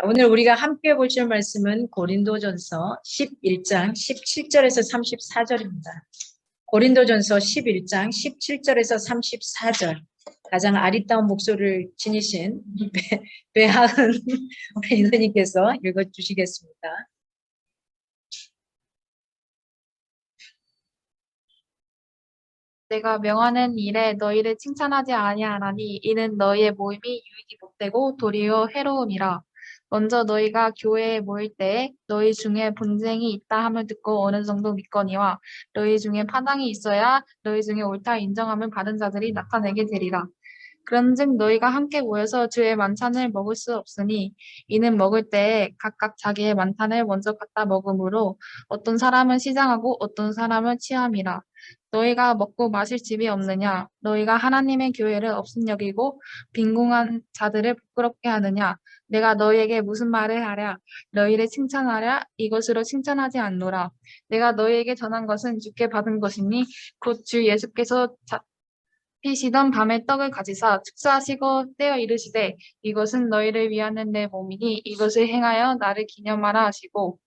오늘 우리가 함께 보실 말씀은 고린도전서 11장 17절에서 34절입니다. 고린도전서 11장 17절에서 34절. 가장 아리따운 목소리를 지니신 배하은 우리 인사님께서 읽어주시겠습니다. 내가 명하는 일에 너희를 칭찬하지 아니하나니 이는 너희의 모임이 유익이 못되고 도리어 해로움이라. 먼저 너희가 교회에 모일 때에 너희 중에 분쟁이 있다 함을 듣고 어느 정도 믿거니와 너희 중에 파당이 있어야 너희 중에 옳다 인정함을 받은 자들이 나타내게 되리라. 그런즉 너희가 함께 모여서 주의 만찬을 먹을 수 없으니 이는 먹을 때에 각각 자기의 만찬을 먼저 갖다 먹으므로 어떤 사람은 시장하고 어떤 사람은 취함이라. 너희가 먹고 마실 집이 없느냐? 너희가 하나님의 교회를 업신여기고 빈궁한 자들을 부끄럽게 하느냐? 내가 너희에게 무슨 말을 하랴? 너희를 칭찬하랴? 이것으로 칭찬하지 않노라. 내가 너희에게 전한 것은 주께 받은 것이니 곧 주 예수께서 피시던 밤에 떡을 가지사 축사하시고 떼어 이르시되 이것은 너희를 위하는 내 몸이니 이것을 행하여 나를 기념하라 하시고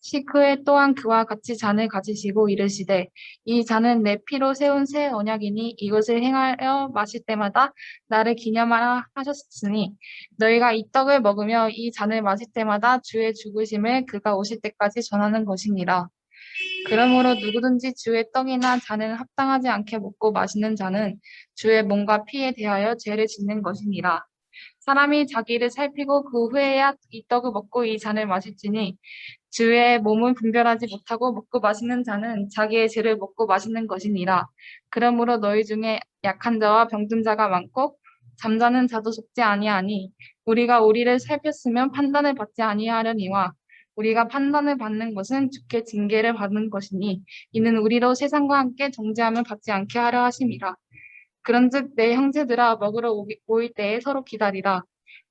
식후에 또한 그와 같이 잔을 가지시고 이르시되 이 잔은 내 피로 세운 새 언약이니 이것을 행하여 마실 때마다 나를 기념하라 하셨으니 너희가 이 떡을 먹으며 이 잔을 마실 때마다 주의 죽으심을 그가 오실 때까지 전하는 것이니라. 그러므로 누구든지 주의 떡이나 잔을 합당하지 않게 먹고 마시는 자는 주의 몸과 피에 대하여 죄를 짓는 것이니라. 사람이 자기를 살피고 그 후에야 이 떡을 먹고 이 잔을 마실지니 주의 몸을 분별하지 못하고 먹고 마시는 자는 자기의 죄를 먹고 마시는 것이니라. 그러므로 너희 중에 약한 자와 병든 자가 많고 잠자는 자도 속지 아니하니 우리가 우리를 살폈으면 판단을 받지 아니하려니와 우리가 판단을 받는 것은 주께 징계를 받는 것이니 이는 우리로 세상과 함께 정죄함을 받지 않게 하려 하심이라. 그런즉 내 형제들아 먹으러 모일 때에 서로 기다리라.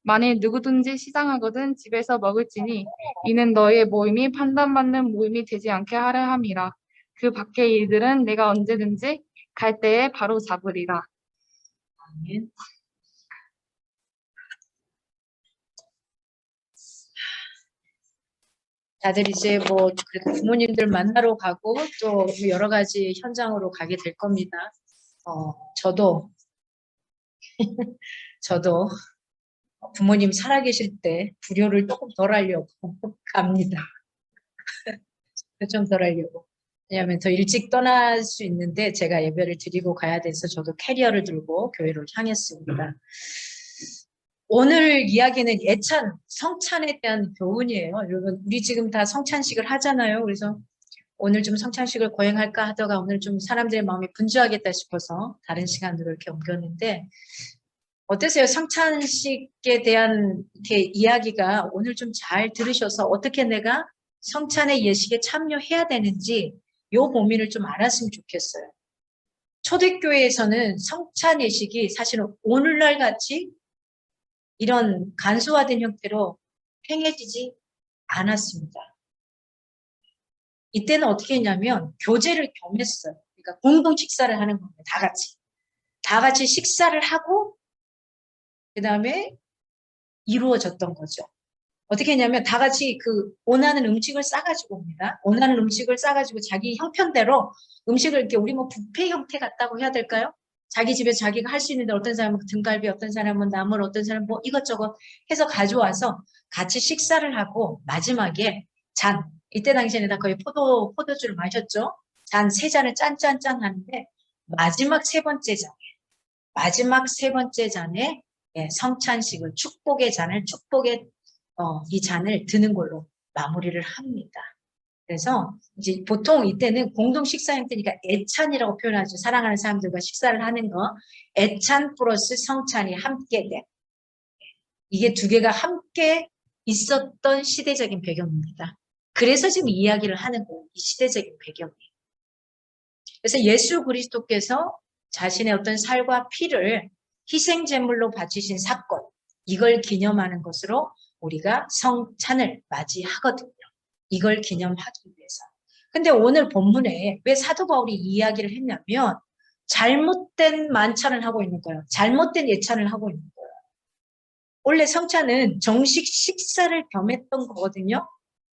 만일 누구든지 시장하거든 집에서 먹을지니 이는 너희의 모임이 판단받는 모임이 되지 않게 하려 함이라. 그 밖의 일들은 내가 언제든지 갈 때에 바로 잡으리라. 아멘. 다들 이제 뭐 그래도 부모님들 만나러 가고 또 여러 가지 현장으로 가게 될 겁니다. 저도 저도 부모님 살아계실 때 불효를 조금 덜 하려고 갑니다. 좀 덜 하려고. 왜냐하면 더 일찍 떠날 수 있는데 제가 예배를 드리고 가야 돼서 저도 캐리어를 들고 교회로 향했습니다. 오늘 이야기는 예찬, 성찬에 대한 교훈이에요. 여러분, 우리 지금 다 성찬식을 하잖아요. 그래서 오늘 좀 성찬식을 거행할까 하다가 오늘 좀 사람들의 마음이 분주하겠다 싶어서 다른 시간으로 이렇게 옮겼는데 어떠세요? 성찬식에 대한 이렇게 이야기가 오늘 좀 잘 들으셔서 어떻게 내가 성찬의 예식에 참여해야 되는지 요 고민을 좀 알았으면 좋겠어요. 초대교회에서는 성찬 예식이 사실은 오늘날 같이 이런 간소화된 형태로 행해지지 않았습니다. 이때는 어떻게 했냐면 교제를 겸했어요. 그러니까 공동 식사를 하는 겁니다. 다 같이. 다 같이 식사를 하고 그 다음에 이루어졌던 거죠. 어떻게 했냐면 다 같이 그 원하는 음식을 싸가지고 옵니다. 원하는 음식을 싸가지고 자기 형편대로 음식을 이렇게 우리 뭐 뷔페 형태 같다고 해야 될까요? 자기 집에 자기가 할 수 있는데 어떤 사람은 등갈비, 어떤 사람은 나물, 어떤 사람은 뭐 이것저것 해서 가져와서 같이 식사를 하고 마지막에 잔, 이때 당시에는 다 거의 포도주를 마셨죠. 잔 세 잔을 짠짠짠 하는데 마지막 세 번째 잔에 예, 성찬식을 축복의 잔을 이 잔을 드는 걸로 마무리를 합니다. 그래서 이제 보통 이때는 공동 식사 형태니까 애찬이라고 표현하죠. 사랑하는 사람들과 식사를 하는 거. 애찬 플러스 성찬이 함께 돼. 이게 두 개가 함께 있었던 시대적인 배경입니다. 그래서 지금 이야기를 하는 거예요. 이 시대적인 배경이. 그래서 예수 그리스도께서 자신의 어떤 살과 피를 희생제물로 바치신 사건, 이걸 기념하는 것으로 우리가 성찬을 맞이하거든요. 이걸 기념하기 위해서. 근데 오늘 본문에 왜 사도 바울이 이 이야기를 했냐면 잘못된 만찬을 하고 있는 거예요. 잘못된 예찬을 하고 있는 거예요. 원래 성찬은 정식 식사를 겸했던 거거든요.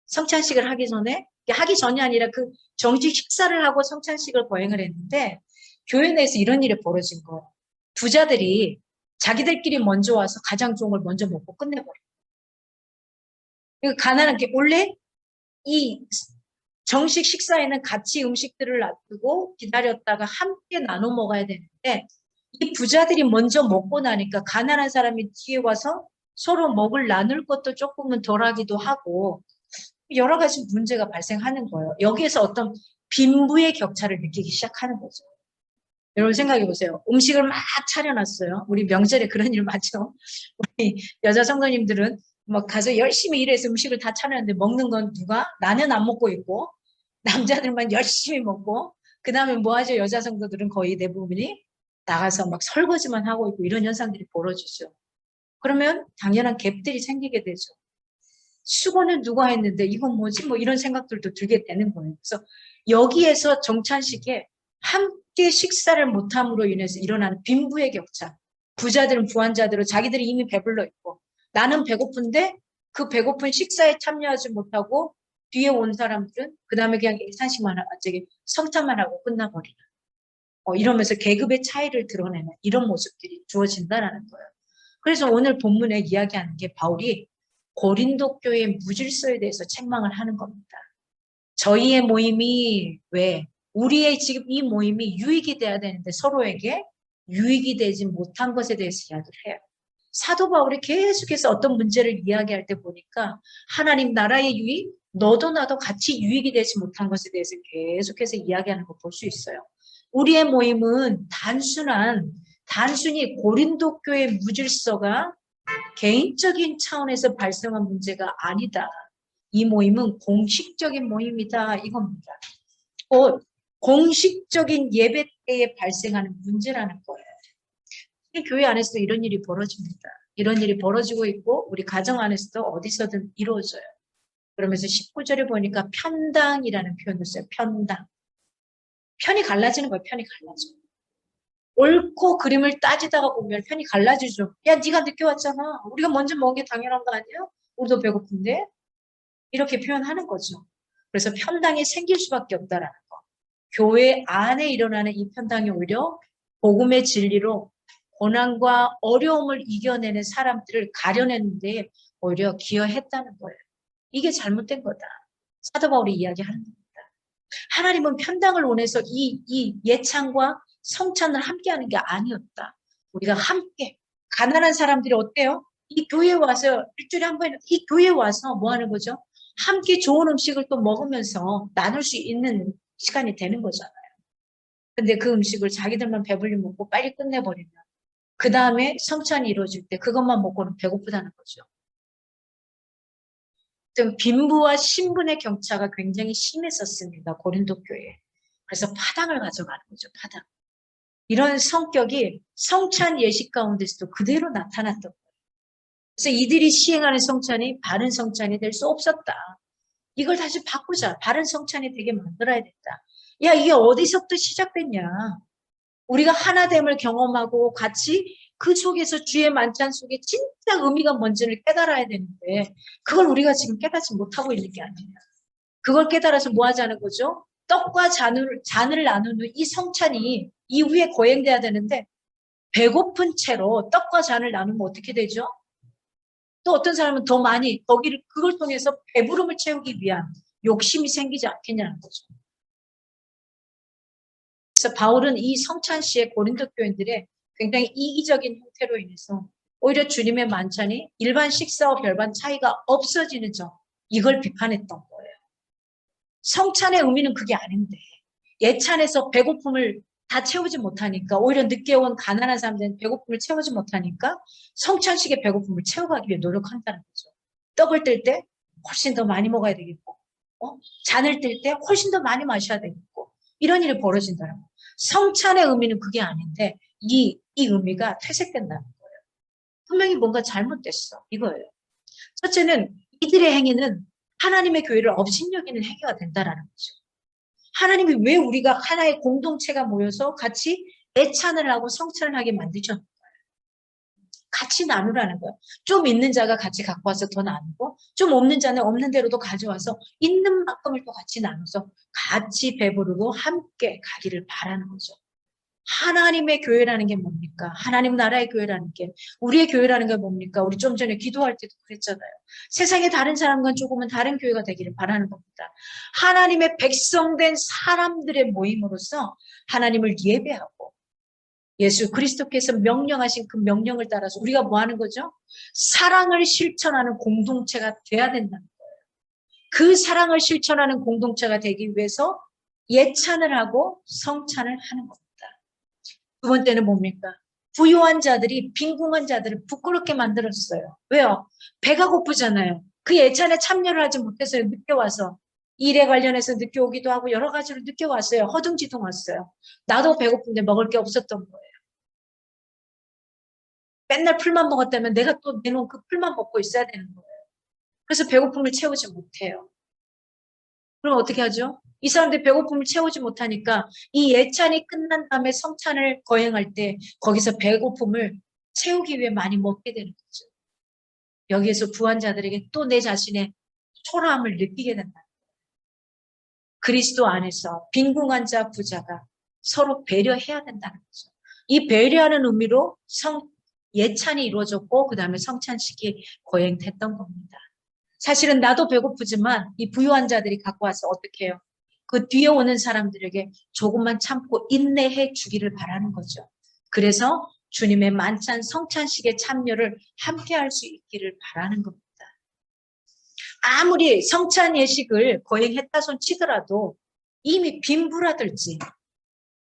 성찬식을 하기 전에, 하기 전이 아니라 그 정식 식사를 하고 성찬식을 거행을 했는데, 교회 내에서 이런 일이 벌어진 거예요. 부자들이 자기들끼리 먼저 와서 가장 좋은 걸 먼저 먹고 끝내버려요. 가난한 게 원래 이 정식 식사에는 같이 음식들을 놔두고 기다렸다가 함께 나눠 먹어야 되는데, 이 부자들이 먼저 먹고 나니까 가난한 사람이 뒤에 와서 서로 먹을 나눌 것도 조금은 덜하기도 하고 여러 가지 문제가 발생하는 거예요. 여기에서 어떤 빈부의 격차를 느끼기 시작하는 거죠. 여러분 생각해 보세요. 음식을 막 차려놨어요. 우리 명절에 그런 일 많죠. 우리 여자 성도님들은 막 가서 열심히 일해서 음식을 다 차렸는데 먹는 건 누가? 나는 안 먹고 있고 남자들만 열심히 먹고 그 다음에 뭐 하죠? 여자 성도들은 거의 대부분이 나가서 막 설거지만 하고 있고 이런 현상들이 벌어지죠. 그러면 당연한 갭들이 생기게 되죠. 수고는 누가 했는데 이건 뭐지? 뭐 이런 생각들도 들게 되는 거예요. 그래서 여기에서 정찬식에 함께 식사를 못함으로 인해서 일어나는 빈부의 격차. 부자들은 부한자대로 자기들이 이미 배불러 있고 나는 배고픈데 그 배고픈 식사에 참여하지 못하고 뒤에 온 사람들은 그 다음에 그냥 예산식만 하고 성찬만 하고 끝나버리는 이러면서 계급의 차이를 드러내는 이런 모습들이 주어진다라는 거예요. 그래서 오늘 본문에 이야기하는 게 바울이 고린도 교회의 무질서에 대해서 책망을 하는 겁니다. 저희의 모임이 왜? 우리의 지금 이 모임이 유익이 돼야 되는데 서로에게 유익이 되지 못한 것에 대해서 이야기를 해요. 사도 바울이 계속해서 어떤 문제를 이야기할 때 보니까 하나님 나라의 유익, 너도 나도 같이 유익이 되지 못한 것에 대해서 계속해서 이야기하는 거 볼 수 있어요. 우리의 모임은 단순히 고린도 교회 무질서가 개인적인 차원에서 발생한 문제가 아니다. 이 모임은 공식적인 모임이다. 이겁니다. 공식적인 예배 때에 발생하는 문제라는 거예요. 교회 안에서도 이런 일이 벌어집니다. 이런 일이 벌어지고 있고 우리 가정 안에서도 어디서든 이루어져요. 그러면서 19절에 보니까 편당이라는 표현을 써요. 편당. 편이 갈라지는 거예요. 편이 갈라져. 옳고 그림을 따지다가 보면 편이 갈라지죠. 야, 네가 늦게 왔잖아. 우리가 먼저 먹은 게 당연한 거 아니야? 우리도 배고픈데? 이렇게 표현하는 거죠. 그래서 편당이 생길 수밖에 없다라는 거. 교회 안에 일어나는 이 편당이 오히려 복음의 진리로 고난과 어려움을 이겨내는 사람들을 가려내는데 오히려 기여했다는 거예요. 이게 잘못된 거다. 사도 바울이 이야기하는 겁니다. 하나님은 편당을 원해서 이 예찬과 성찬을 함께하는 게 아니었다. 우리가 함께 가난한 사람들이 어때요? 이 교회에 와서 일주일에 한 번 이 교회에 와서 뭐 하는 거죠? 함께 좋은 음식을 또 먹으면서 나눌 수 있는 시간이 되는 거잖아요. 근데 그 음식을 자기들만 배불리 먹고 빨리 끝내버리면 그 다음에 성찬이 이루어질 때 그것만 먹고는 배고프다는 거죠. 좀 빈부와 신분의 격차가 굉장히 심했었습니다. 고린도 교회에. 그래서 파당을 가져가는 거죠. 파당. 이런 성격이 성찬 예식 가운데서도 그대로 나타났던 거예요. 그래서 이들이 시행하는 성찬이 바른 성찬이 될 수 없었다. 이걸 다시 바꾸자. 바른 성찬이 되게 만들어야 된다. 야, 이게 어디서부터 시작됐냐. 우리가 하나됨을 경험하고 같이 그 속에서 주의 만찬 속에 진짜 의미가 뭔지를 깨달아야 되는데 그걸 우리가 지금 깨닫지 못하고 있는 게 아니냐. 그걸 깨달아서 뭐 하자는 거죠? 떡과 잔을 나누는 이 성찬이 이후에 거행돼야 되는데 배고픈 채로 떡과 잔을 나누면 어떻게 되죠? 또 어떤 사람은 더 많이 그걸 통해서 배부름을 채우기 위한 욕심이 생기지 않겠냐는 거죠. 그래서 바울은 이 성찬 시에 고린도 교인들의 굉장히 이기적인 형태로 인해서 오히려 주님의 만찬이 일반 식사와 별반 차이가 없어지는 점, 이걸 비판했던 거예요. 성찬의 의미는 그게 아닌데 예찬에서 배고픔을 다 채우지 못하니까 오히려 늦게 온 가난한 사람들은 배고픔을 채우지 못하니까 성찬식의 배고픔을 채워가기 위해 노력한다는 거죠. 떡을 뜰 때 훨씬 더 많이 먹어야 되겠고 잔을 뜰 때 훨씬 더 많이 마셔야 되겠고 이런 일이 벌어진다는 거예요. 성찬의 의미는 그게 아닌데 이 의미가 퇴색된다는 거예요. 분명히 뭔가 잘못됐어. 이거예요. 첫째는 이들의 행위는 하나님의 교회를 업신여기는 행위가 된다라는 거죠. 하나님이 왜 우리가 하나의 공동체가 모여서 같이 애찬을 하고 성찬을 하게 만드셨는가요? 같이 나누라는 거예요. 좀 있는 자가 같이 갖고 와서 더 나누고, 좀 없는 자는 없는 대로도 가져와서 있는 만큼을 또 같이 나눠서 같이 배부르고 함께 가기를 바라는 거죠. 하나님의 교회라는 게 뭡니까? 하나님 나라의 교회라는 게, 우리의 교회라는 게 뭡니까? 우리 좀 전에 기도할 때도 그랬잖아요. 세상의 다른 사람과 조금은 다른 교회가 되기를 바라는 겁니다. 하나님의 백성된 사람들의 모임으로서 하나님을 예배하고 예수 그리스도께서 명령하신 그 명령을 따라서 우리가 뭐 하는 거죠? 사랑을 실천하는 공동체가 돼야 된다는 거예요. 그 사랑을 실천하는 공동체가 되기 위해서 예찬을 하고 성찬을 하는 겁니다. 두 번째는 뭡니까? 부유한 자들이 빈궁한 자들을 부끄럽게 만들었어요. 왜요? 배가 고프잖아요. 그 예찬에 참여를 하지 못해서 늦게 와서 일에 관련해서 늦게 오기도 하고 여러 가지로 늦게 왔어요. 허둥지둥 왔어요. 나도 배고픈데 먹을 게 없었던 거예요. 맨날 풀만 먹었다면 내가 또 내놓은 그 풀만 먹고 있어야 되는 거예요. 그래서 배고픔을 채우지 못해요. 그럼 어떻게 하죠? 이 사람들이 배고픔을 채우지 못하니까 이 예찬이 끝난 다음에 성찬을 거행할 때 거기서 배고픔을 채우기 위해 많이 먹게 되는 거죠. 여기에서 부한 자들에게 또 내 자신의 초라함을 느끼게 된다. 그리스도 안에서 빈궁한 자, 부자가 서로 배려해야 된다는 거죠. 이 배려하는 의미로 예찬이 이루어졌고 그 다음에 성찬식이 거행됐던 겁니다. 사실은 나도 배고프지만 이 부유한 자들이 갖고 와서 어떻게 해요? 그 뒤에 오는 사람들에게 조금만 참고 인내해 주기를 바라는 거죠. 그래서 주님의 만찬 성찬식의 참여를 함께 할 수 있기를 바라는 겁니다. 아무리 성찬 예식을 거행했다 손 치더라도 이미 빈부라들지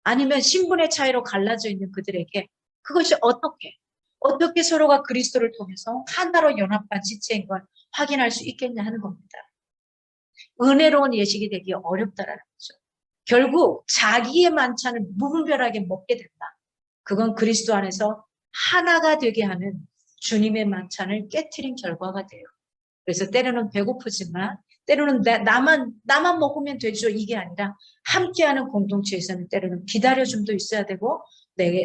아니면 신분의 차이로 갈라져 있는 그들에게 그것이 어떻게 서로가 그리스도를 통해서 하나로 연합한 지체인 걸 확인할 수 있겠냐 하는 겁니다. 은혜로운 예식이 되기 어렵다라는 거죠. 결국 자기의 만찬을 무분별하게 먹게 된다. 그건 그리스도 안에서 하나가 되게 하는 주님의 만찬을 깨트린 결과가 돼요. 그래서 때로는 배고프지만 때로는 나만 먹으면 되죠. 이게 아니라 함께하는 공동체에서는 때로는 기다려줌도 있어야 되고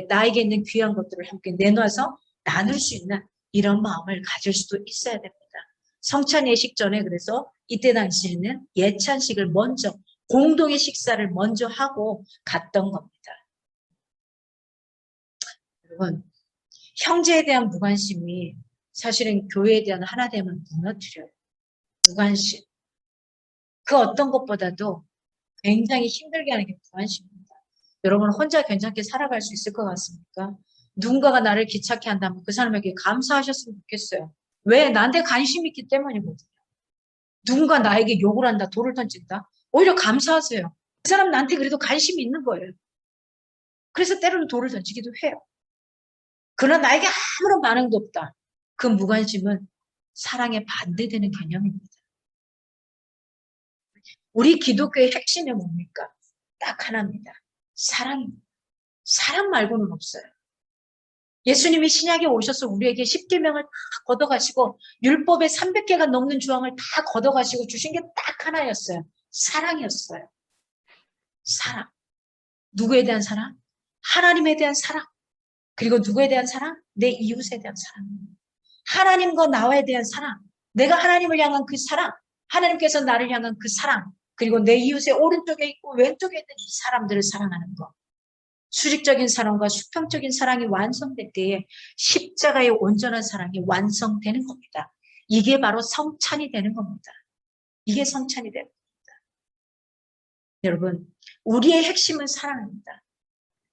나에게 있는 귀한 것들을 함께 내놔서 나눌 수 있는 이런 마음을 가질 수도 있어야 됩니다. 성찬 예식 전에 그래서 이때 당시에는 예찬식을 먼저 공동의 식사를 먼저 하고 갔던 겁니다. 여러분, 형제에 대한 무관심이 사실은 교회에 대한 하나됨을 무너뜨려요. 무관심. 그 어떤 것보다도 굉장히 힘들게 하는 게 무관심입니다. 여러분 혼자 괜찮게 살아갈 수 있을 것 같습니까? 누군가가 나를 귀찮게 한다면 그 사람에게 감사하셨으면 좋겠어요. 왜? 나한테 관심이 있기 때문이거든요. 누군가 나에게 욕을 한다, 돌을 던진다. 오히려 감사하세요. 그 사람 나한테 그래도 관심이 있는 거예요. 그래서 때로는 돌을 던지기도 해요. 그러나 나에게 아무런 반응도 없다. 그 무관심은 사랑에 반대되는 개념입니다. 우리 기독교의 핵심이 뭡니까? 딱 하나입니다. 사랑입니다. 사랑 말고는 없어요. 예수님이 신약에 오셔서 우리에게 십계명을 다 걷어가시고 율법의 300개가 넘는 조항을 다 걷어가시고 주신 게 딱 하나였어요. 사랑이었어요. 사랑. 누구에 대한 사랑? 하나님에 대한 사랑. 그리고 누구에 대한 사랑? 내 이웃에 대한 사랑. 하나님과 나에 대한 사랑. 내가 하나님을 향한 그 사랑. 하나님께서 나를 향한 그 사랑. 그리고 내 이웃의 오른쪽에 있고 왼쪽에 있는 이 사람들을 사랑하는 것. 수직적인 사랑과 수평적인 사랑이 완성될 때에 십자가의 온전한 사랑이 완성되는 겁니다. 이게 바로 성찬이 되는 겁니다. 이게 성찬이 되는 겁니다. 여러분, 우리의 핵심은 사랑입니다.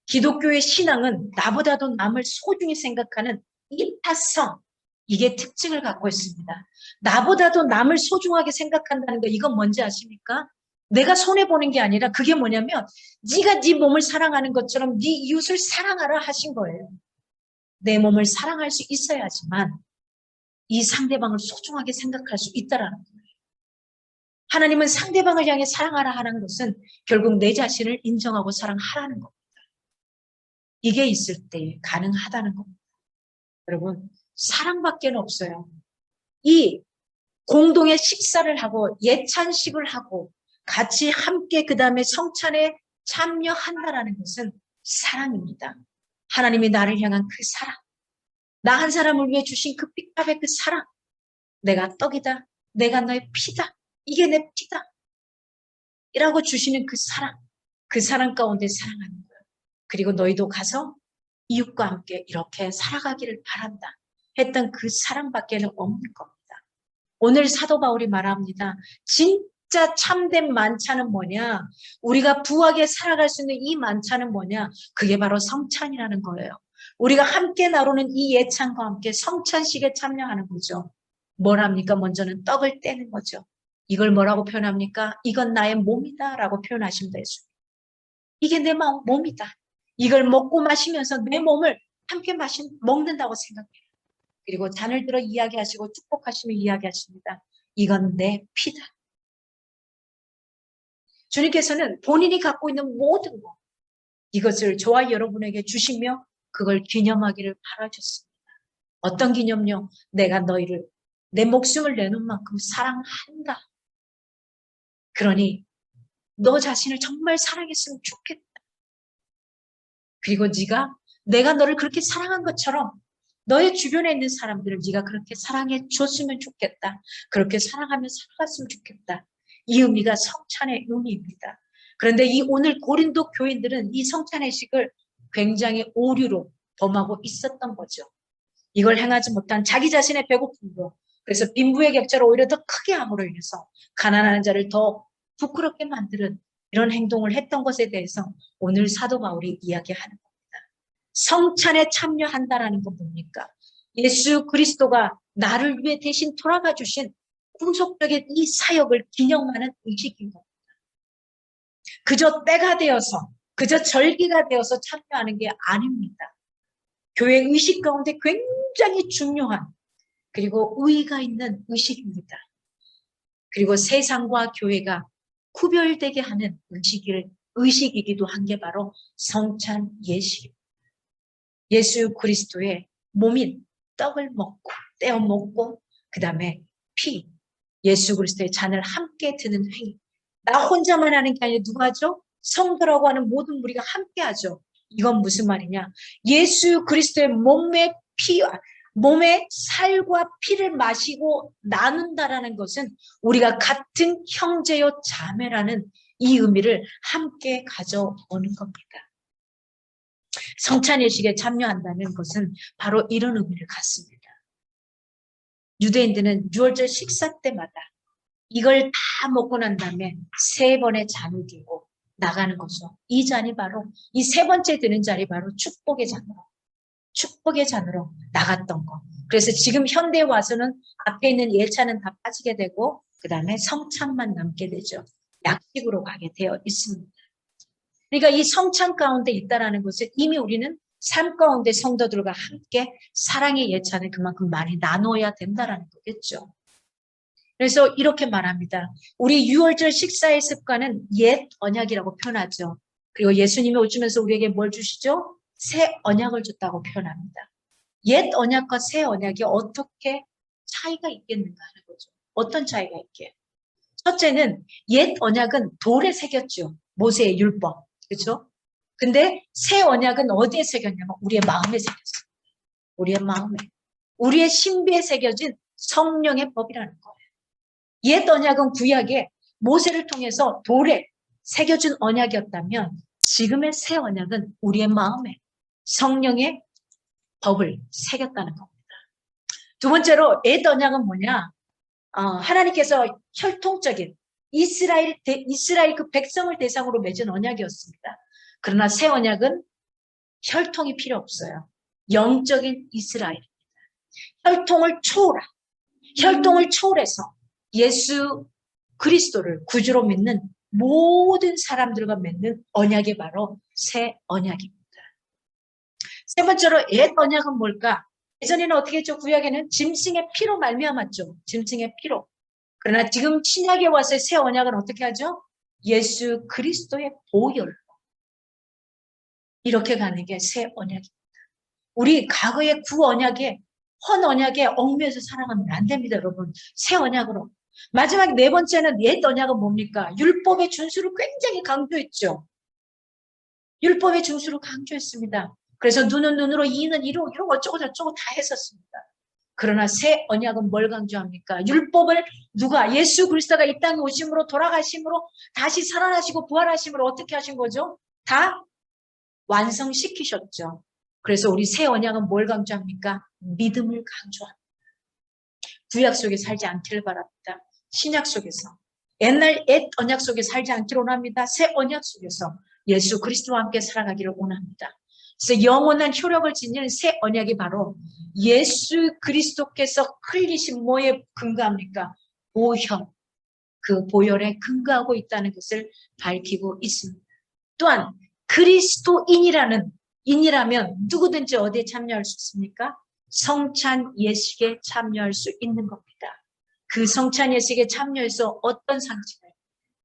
기독교의 신앙은 나보다도 남을 소중히 생각하는 이타성, 이게 특징을 갖고 있습니다. 나보다도 남을 소중하게 생각한다는 거 이건 뭔지 아십니까? 내가 손해보는 게 아니라 그게 뭐냐면 네가 네 몸을 사랑하는 것처럼 네 이웃을 사랑하라 하신 거예요. 내 몸을 사랑할 수 있어야지만 이 상대방을 소중하게 생각할 수 있다라는 거예요. 하나님은 상대방을 향해 사랑하라 하는 것은 결국 내 자신을 인정하고 사랑하라는 겁니다. 이게 있을 때 가능하다는 겁니다. 여러분, 사랑밖에 없어요. 이 공동의 식사를 하고 예찬식을 하고 같이 함께 그 다음에 성찬에 참여한다라는 것은 사랑입니다. 하나님이 나를 향한 그 사랑. 나 한 사람을 위해 주신 그 핏값의 그 사랑. 내가 떡이다. 내가 너의 피다. 이게 내 피다. 이라고 주시는 그 사랑. 그 사랑 가운데 사랑하는 거예요. 그리고 너희도 가서 이웃과 함께 이렇게 살아가기를 바란다. 했던 그 사랑밖에는 없는 겁니다. 오늘 사도 바울이 말합니다. 진짜 참된 만찬은 뭐냐? 우리가 부하게 살아갈 수 있는 이 만찬은 뭐냐? 그게 바로 성찬이라는 거예요. 우리가 함께 나누는 이 예찬과 함께 성찬식에 참여하는 거죠. 뭘 합니까? 먼저는 떡을 떼는 거죠. 이걸 뭐라고 표현합니까? 이건 나의 몸이다 라고 표현하시면 되죠. 이게 내 몸이다. 이걸 먹고 마시면서 내 몸을 함께 먹는다고 생각해요. 그리고 잔을 들어 이야기하시고 축복하시며 이야기하십니다. 이건 내 피다. 주님께서는 본인이 갖고 있는 모든 것, 이것을 저와 여러분에게 주시며 그걸 기념하기를 바라셨습니다. 어떤 기념요? 내가 너희를 내 목숨을 내놓은 만큼 사랑한다. 그러니 너 자신을 정말 사랑했으면 좋겠다. 그리고 내가 너를 그렇게 사랑한 것처럼 너의 주변에 있는 사람들을 네가 그렇게 사랑해 줬으면 좋겠다. 그렇게 사랑하며 살아갔으면 좋겠다. 이 의미가 성찬의 의미입니다. 그런데 이 오늘 고린도 교인들은 이 성찬의 식을 굉장히 오류로 범하고 있었던 거죠. 이걸 행하지 못한 자기 자신의 배고픔으로, 그래서 빈부의 격차를 오히려 더 크게 함으로 인해서 가난한 자를 더 부끄럽게 만드는 이런 행동을 했던 것에 대해서 오늘 사도 바울이 이야기하는 겁니다. 성찬에 참여한다라는 건 뭡니까? 예수 그리스도가 나를 위해 대신 돌아가 주신 궁속적인 이 사역을 기념하는 의식인 겁니다. 그저 때가 되어서, 그저 절기가 되어서 참여하는 게 아닙니다. 교회 의식 가운데 굉장히 중요한, 그리고 의의가 있는 의식입니다. 그리고 세상과 교회가 구별되게 하는 의식이기도 한 게 바로 성찬 예식입니다. 예수 그리스도의 몸인 떡을 먹고 떼어 먹고 그 다음에 예수 그리스도의 잔을 함께 드는 행위. 나 혼자만 하는 게 아니라 누가 하죠? 성도라고 하는 모든 무리가 함께 하죠. 이건 무슨 말이냐? 예수 그리스도의 몸의 살과 피를 마시고 나눈다라는 것은 우리가 같은 형제요 자매라는 이 의미를 함께 가져오는 겁니다. 성찬 예식에 참여한다는 것은 바로 이런 의미를 갖습니다. 유대인들은 유월절 식사 때마다 이걸 다 먹고 난 다음에 3번의 잔을 들고 나가는 거죠. 이 잔이 바로, 이 3번째 드는 잔이 바로 축복의 잔으로 나갔던 거. 그래서 지금 현대에 와서는 앞에 있는 예찬은 다 빠지게 되고 그 다음에 성찬만 남게 되죠. 약식으로 가게 되어 있습니다. 그러니까 이 성찬 가운데 있다라는 것을 이미 우리는 삶 가운데 성도들과 함께 사랑의 예찬을 그만큼 많이 나눠야 된다라는 거겠죠. 그래서 이렇게 말합니다. 우리 유월절 식사의 습관은 옛 언약이라고 표현하죠. 그리고 예수님이 오시면서 우리에게 뭘 주시죠? 새 언약을 줬다고 표현합니다. 옛 언약과 새 언약이 어떻게 차이가 있겠는가 하는 거죠. 어떤 차이가 있게? 첫째는 옛 언약은 돌에 새겼죠. 모세의 율법. 그렇죠? 근데 새 언약은 어디에 새겼냐면 우리의 마음에 새겼어요. 우리의 마음에. 우리의 신비에 새겨진 성령의 법이라는 거예요. 옛 언약은 구약에 모세를 통해서 돌에 새겨진 언약이었다면 지금의 새 언약은 우리의 마음에 성령의 법을 새겼다는 겁니다. 두 번째로 옛 언약은 뭐냐? 하나님께서 혈통적인 이스라엘 그 백성을 대상으로 맺은 언약이었습니다. 그러나 새 언약은 혈통이 필요 없어요. 영적인 이스라엘입니다. 혈통을 초월해서 예수 그리스도를 구주로 믿는 모든 사람들과 맺는 언약이 바로 새 언약입니다. 세 번째로 옛 언약은 뭘까? 예전에는 어떻게 했죠? 구약에는 짐승의 피로 말미암았죠. 짐승의 피로. 그러나 지금 신약에 와서 새 언약은 어떻게 하죠? 예수 그리스도의 보혈로. 이렇게 가는 게 새 언약입니다. 우리 과거의 구 언약에 헌 언약에 얽매여서 살아가면 안 됩니다, 여러분. 새 언약으로. 마지막 네 번째는 옛 언약은 뭡니까? 율법의 준수를 굉장히 강조했죠. 율법의 준수를 강조했습니다. 그래서 눈은 눈으로, 이는 이로, 이러고 어쩌고 저쩌고 다 했었습니다. 그러나 새 언약은 뭘 강조합니까? 율법을 누가? 예수 그리스도가 이 땅에 오심으로, 돌아가심으로, 다시 살아나시고 부활하심으로 어떻게 하신 거죠? 다 완성시키셨죠. 그래서 우리 새 언약은 뭘 강조합니까? 믿음을 강조합니다. 구약 속에 살지 않기를 바랍니다. 신약 속에서, 옛날 옛 언약 속에 살지 않기를 원합니다. 새 언약 속에서 예수 그리스도와 함께 살아가기를 원합니다. 그래서 영원한 효력을 지닌 새 언약이 바로 예수 그리스도께서 흘리신 뭐에 근거합니까? 보혈. 그 보혈에 근거하고 있다는 것을 밝히고 있습니다. 또한 인이라면 누구든지 어디에 참여할 수 있습니까? 성찬 예식에 참여할 수 있는 겁니다. 그 성찬 예식에 참여해서 어떤 상징을?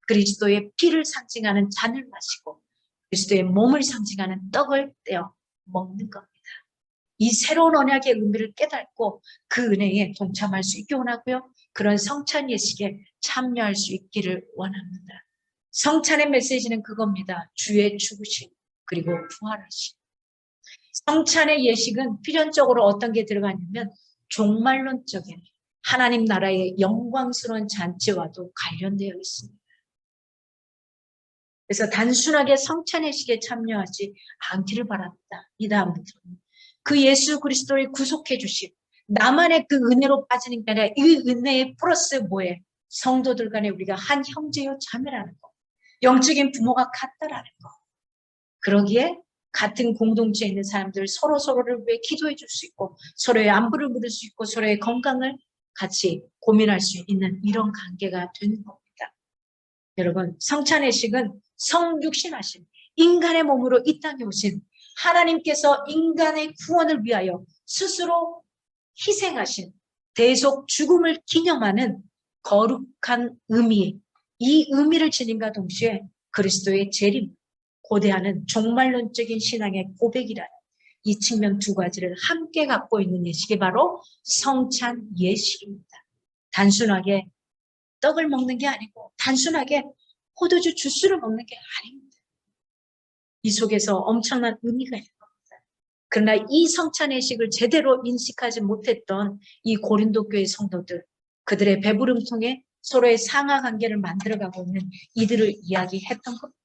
그리스도의 피를 상징하는 잔을 마시고 그리스도의 몸을 상징하는 떡을 떼어 먹는 겁니다. 이 새로운 언약의 의미를 깨닫고 그 은혜에 동참할 수 있게 원하고요. 그런 성찬 예식에 참여할 수 있기를 원합니다. 성찬의 메시지는 그겁니다. 주의 죽으심 그리고 부활하심. 성찬의 예식은 필연적으로 어떤 게 들어가냐면 종말론적인 하나님 나라의 영광스러운 잔치와도 관련되어 있습니다. 그래서 단순하게 성찬 예식에 참여하지 않기를 바랍니다. 이 다음부터는 그 예수 그리스도를 구속해 주심, 나만의 그 은혜로 빠지는 게 아니라 이 은혜의 플러스 뭐에? 성도들 간에 우리가 한 형제요 자매라는 거, 영적인 부모가 같다라는 거. 그러기에 같은 공동체에 있는 사람들 서로를 위해 기도해 줄 수 있고 서로의 안부를 물을 수 있고 서로의 건강을 같이 고민할 수 있는 이런 관계가 되는 겁니다. 여러분, 성찬의식은 성육신하신 인간의 몸으로 이 땅에 오신 하나님께서 인간의 구원을 위하여 스스로 희생하신 대속 죽음을 기념하는 거룩한 의미, 이 의미를 지님과 동시에 그리스도의 재림, 고대하는 종말론적인 신앙의 고백이라는 이 측면 두 가지를 함께 갖고 있는 예식이 바로 성찬 예식입니다. 단순하게 떡을 먹는 게 아니고 단순하게 포도주 주스를 먹는 게 아닙니다. 이 속에서 엄청난 의미가 있는 겁니다. 그러나 이 성찬 예식을 제대로 인식하지 못했던 이 고린도 교회 성도들, 그들의 배부름 통해 서로의 상하 관계를 만들어가고 있는 이들을 이야기했던 겁니다.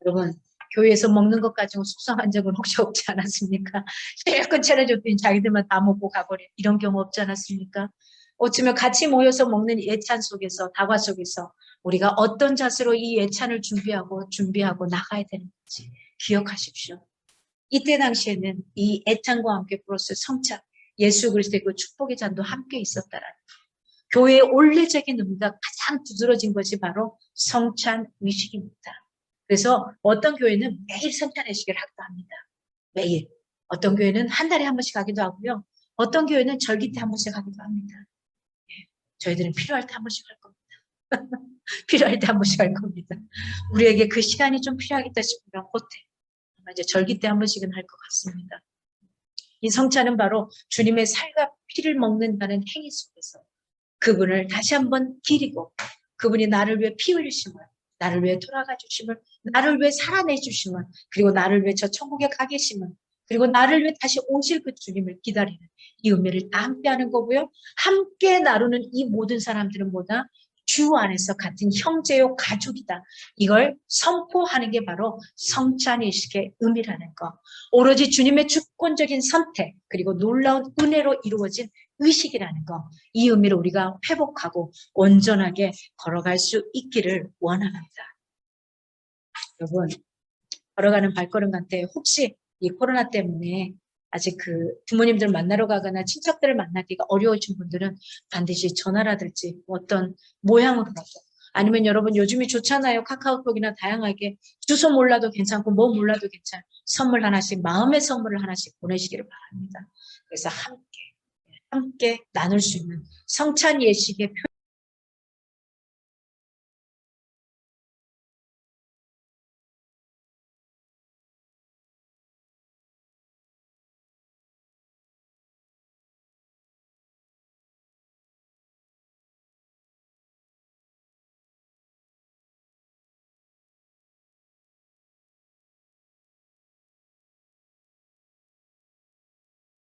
여러분, 교회에서 먹는 것 가지고 속상한 적은 혹시 없지 않았습니까? 실컷 차려줬더니 자기들만 다 먹고 가버려. 이런 경우 없지 않았습니까? 어쩌면 같이 모여서 먹는 예찬 속에서, 다과 속에서 우리가 어떤 자세로 이 예찬을 준비하고 나가야 되는지 기억하십시오. 이때 당시에는 이 예찬과 함께 플러스 성찬, 예수 그리스도의 그 축복의 잔도 함께 있었다라는 거예요. 교회의 원래적인 의미가 가장 두드러진 것이 바로 성찬 의식입니다. 그래서 어떤 교회는 매일 성찬 예식을 하기도 합니다. 매일. 어떤 교회는 한 달에 한 번씩 하기도 하고요. 어떤 교회는 절기 때 한 번씩 하기도 합니다. 저희들은 필요할 때 한 번씩 할 겁니다. 필요할 때 한 번씩 할 겁니다. 우리에게 그 시간이 좀 필요하겠다 싶으면 그때 아마 이제 절기 때 한 번씩은 할 것 같습니다. 이 성찬은 바로 주님의 살과 피를 먹는다는 행위 속에서 그분을 다시 한번 기리고 그분이 나를 위해 피 흘리심을, 나를 위해 돌아가 주심을, 나를 위해 살아내 주심을, 그리고 나를 위해 저 천국에 가 계심을, 그리고 나를 위해 다시 오실 그 주님을 기다리는 이 의미를 다 함께 하는 거고요. 함께 나누는 이 모든 사람들은 뭐다? 주 안에서 같은 형제요 가족이다. 이걸 선포하는 게 바로 성찬의식의 의미라는 거. 오로지 주님의 주권적인 선택 그리고 놀라운 은혜로 이루어진 의식이라는 거. 이 의미를 우리가 회복하고 온전하게 걸어갈 수 있기를 원합니다. 여러분, 걸어가는 발걸음 같아 혹시 이 코로나 때문에 아직 그 부모님들 만나러 가거나 친척들을 만나기가 어려우신 분들은 반드시 전화라든지 어떤 모양으로라도 아니면 여러분 요즘이 좋잖아요. 카카오톡이나 다양하게 주소 몰라도 괜찮고 뭐 몰라도 괜찮아요. 선물 하나씩 마음의 선물을 하나씩 보내시기를 바랍니다. 그래서 함께 나눌 수 있는 성찬 예식의